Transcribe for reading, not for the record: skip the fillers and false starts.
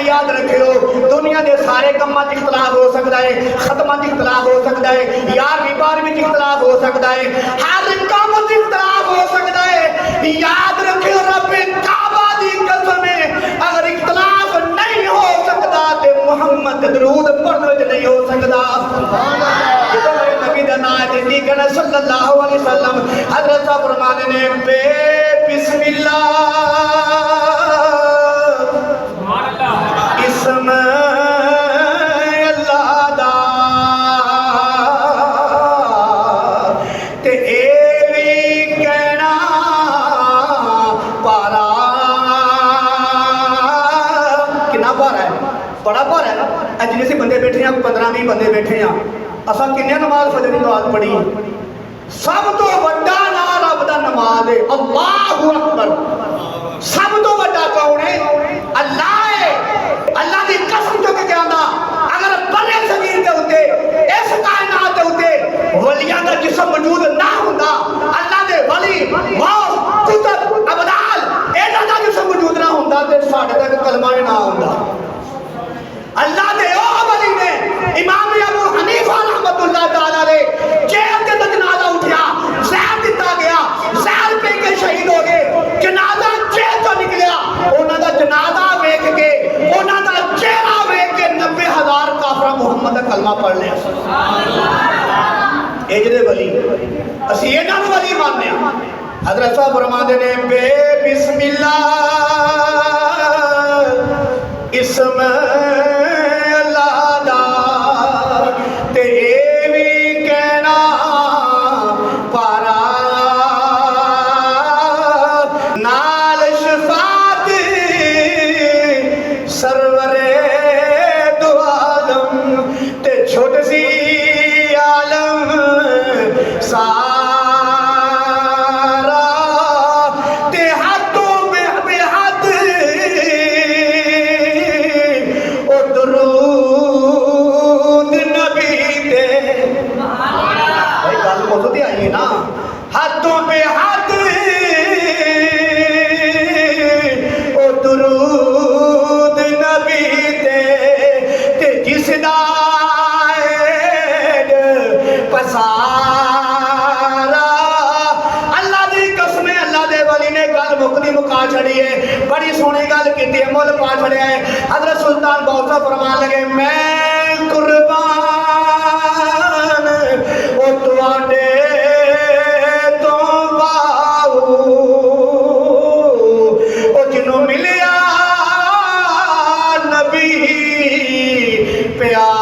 گل یاد رکھو، دنیا دے سارے کاماں وچ اختلاف ہو سکتا ہے، ختماں وچ اختلاف ہو سکتا ہے، یار بیمار وچ اختلاف ہو سکتا ہے، ہر کام وچ اختلاف ہو سکتا ہے۔ یاد رکھو رب کعبہ دی قسم ہے، اگر اختلاف نہیں ہو سکتا تے محمد درود پڑھن وچ نہیں ہو سکتا۔ جدوں میرے نبی دا نام ہے کہنا صلی اللہ علیہ وسلم، حضرت صاحب فرمانے نے بے بسم اللہ اسم اللہ دا تے اے وی کہنا پارا، کنا پارا ہے؟ بڑا پارا ہے نا۔ جنہیں سے بندے بیٹھے ہیں 15-20 بندے بیٹھے ہیں، اساں کنے نماز فجر دی نماز پڑھی؟ سب تو بڑا نام رب دا نماز ہے اللہ اکبر۔ سب تو بڑا کون ہے؟ اللہ ہے۔ اللہ دی قسم جو کہ کہندا اگر برے صغیر دے اوتے اس کائنات دے اوتے ولیاں دا جسم موجود نہ ہوندا، اللہ دے ولی غوث قطب ابدال انہاں دا جسم موجود نہ ہوندا تے ساڈے تک کلمہ نہ ہوندا۔ اللہ دے او ولی نے امام ابو حنیفہ رحمۃ اللہ تعالی علیہ جیل دے جنازہ اٹھیا، زہر دتا گیا، زہر پی کے شہید ہو گئے، جنازہ جیل تو نکلیا، انہاں دا جنازہ ویکھ کے انہاں دا چہرہ ویکھ کے 90,000 کافر محمد دا کلمہ پڑھ لیا۔ اے جڑے ولی اسی انہاں نوں ولی ماننے ہاں۔ حضرت صاحب فرماندے نے بے بسم اللہ اسم اللہ دا تے اے وی کہنا پارا، نال شفاعت سرور دو عالم تے چھوٹ سی عالم سارا تے ہاتھوں بے ہاتھ او درود نبی دے۔ بھائی گل موضوع تے آئی ہے نا، ہاتھوں پہ ہاتھ او درود نبی دے تے جس دا عید پسارا۔ اللہ دی قسم ہے، اللہ دے ولی نے گل مکدی مکا چھڑی ہے، بڑی سونی گل کیتی ہے، مول پا چھڑیا ہے۔ حضرت سلطان بہت فرمان لگے میں قربان او تواڈے تو باؤ او جنوں ملیا نبی پیار